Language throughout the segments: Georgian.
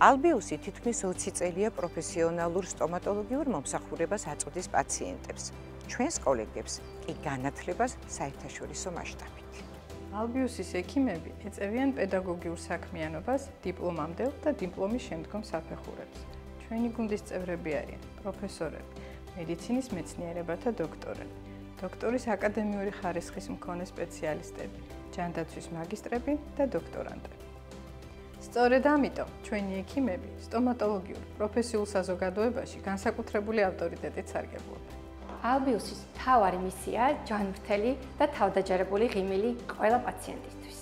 ალბიუსი თითქმის 20 წელია პროფესიონალურ სტომატოლოგიურ მომსახურებას აწვდის პაციენტებს. ჩვენს კოლეგებს კი განათლებას საერთაშორისო მასშტაბით. ალბიუსის ექიმები ეწევიან პედაგოგიურ საქმიანობას დიპლომამდელ და დიპლომის შემდგომ საფეხურებს. ჩვენი გუნდის წევრები არიან პროფესორები, მედიცინის მეცნიერებათა დოქტორები, დოქტორის აკადემიური ხარისხის მქონე სპეციალისტები, ჯანდაცვის მაგისტრები და დოქტორანტები. სწორედ ამიტომ ჩვენი ექიმები სტომატოლოგიურ პროფესიულ საზოგადოებაში განსაკუთრებული ავტორიტეტით სარგებლობენ. ალბიუსის მთავარი მისიაა ჯანმრთელი და თავდაჯერებული ღიმილი ყველა პაციენტისთვის.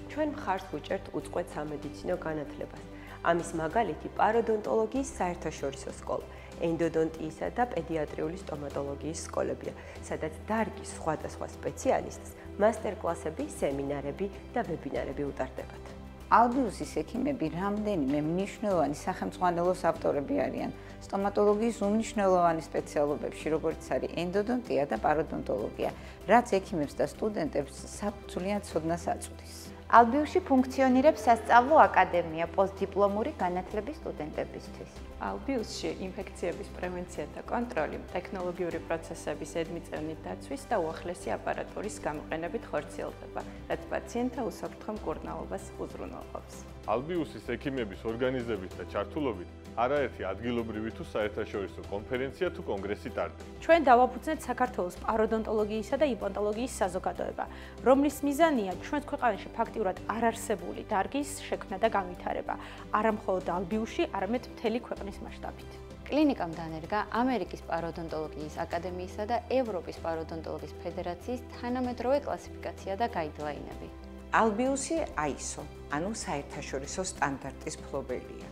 ჩვენ მხარს ვუჭერთ უწყვეტ სამედიცინო განათლებას. ამის მაგალითი პაროდონტოლოგიის საერთაშორისო სკოლა, ენდოდონტიისა და პედიატრიული სტომატოლოგიის სკოლებია, სადაც დარგის სხვადასხვა სპეციალისტს მასტერკლასები, სემინარები და ვებინარები უტარდებათ. ალბიუსის ექიმები რამდენიმე მნიშვნელოვანი სახელმძღვანელოს ავტორები არიან სტომატოლოგიის უმნიშვნელოვანი სპეციალობებში, როგორც არის ენდოდონტია და პაროდონტოლოგია, რაც ექიმებს და სტუდენტებს საფუძვლიან ცოდნას აწვდის. ალბიუსში ფუნქციონირებს სასწავლო აკადემია პოსტდიპლომური განათლების სტუდენტებისთვის. ალბიუსში ინფექციების პრევენცია და კონტროლი, ტექნოლოგიური პროცესების ედმიწევნით დაცვის და უახლესი აპარატურის გამოყენებით ხორციელდება, რაც პაციენტთა უსაფრთხო მკურნალობას უზრუნველყოფს. ალბიუსის ექიმების ორგანიზებით და ჩართულობით არაერთი ადგილობრივი თუ საერთაშორისო კონფერენცია თუ კონგრესი ტარდება. ჩვენ დავაფუძნეთ საქართველოს პაროდონტოლოგიისა და იმპლანტოლოგიის საზოგადოება, რომლის მიზანია ჩვენს ქვეყანაში ფაქტიურად არარსებული დარგის შექმნა და განვითარება, არა მხოლოდ ალბიუსში, არამედ მთელი ქვეყნის მასშტაბით. კლინიკამ დანერგა ამერიკის პაროდონტოლოგიის აკადემიისა და ევროპის პაროდონტოლოგიის ფედერაციის თანამედროვე კლასიფიკაცია და გაიდლაინები. ალბიუსი ISO, ანუ საერთაშორისო სტანდარტის მფლობელია.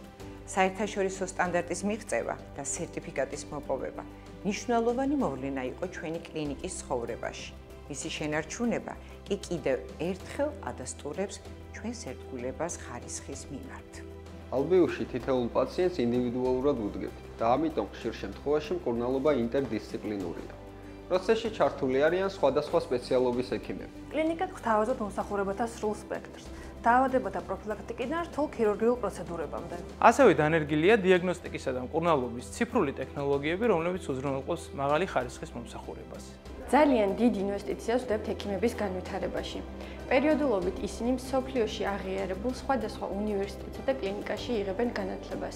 საერთაშორისო სტანდარტის მიღწევა და სერტიფიკატის მოპოვება მნიშვნელოვანი მოვლენა იყო ჩვენი კლინიკის ცხოვრებაში. მისი შენარჩუნება კი კიდევ ერთხელ ადასტურებს ჩვენს ერთგულებას ხარისხის მიმართ. ალბიუსში თითოეულ პაციენტს ინდივიდუალურად ვუდგებით და ამიტომ ხშირ შემთხვევაში მკურნალობა ინტერდისციპლინურია. პროცესში ჩართული არიან სხვადასხვა სპეციალობის ექიმები. კლინიკა გვთავაზობ მომსახურებათა სრულ სპექტრს. დაავადებათა პროფილაქტიკიდან რთულ ქირურგიულ პროცედურებამდე. ასევე დანერგილია დიაგნოსტიკისა და მკურნალობის ციფრული ტექნოლოგიები, რომლებიც უზრუნველყოფს მაღალი ხარისხის მომსახურებას. ძალიან დიდ ინვესტიციას ვდებთ ექიმების განვითარებაში. პერიოდულობით ისინი მსოფლიოში აღიარებულ სხვადასხვა უნივერსიტეტსა და კლინიკაში იღებენ განათლებას.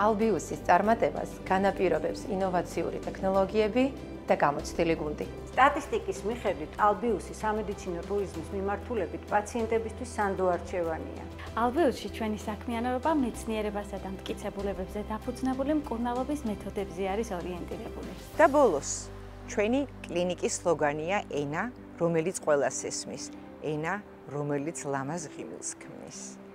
ალბიუსის წარმატებას განაპირობებს ინოვაციური ტექნოლოგიები და გამოცდილი გუნდი. სტატისტიკის მიხედვით ალბიუსი სამედიცინო ტურიზმის მიმართულებით პაციენტებისთვის სანდო არჩევანია. ალბიუსში ჩვენი საქმიანობა მეცნიერებასა და მტკიცებულებებზე დაფუძნებული მკურნალობის მეთოდებზე არის ორიენტირებული. და ბოლოს, ჩვენი კლინიკის სლოგანია ენა, რომელიც ყველას ესმის, ენა, რომელიც ლამაზ ღიმილს ქმნის.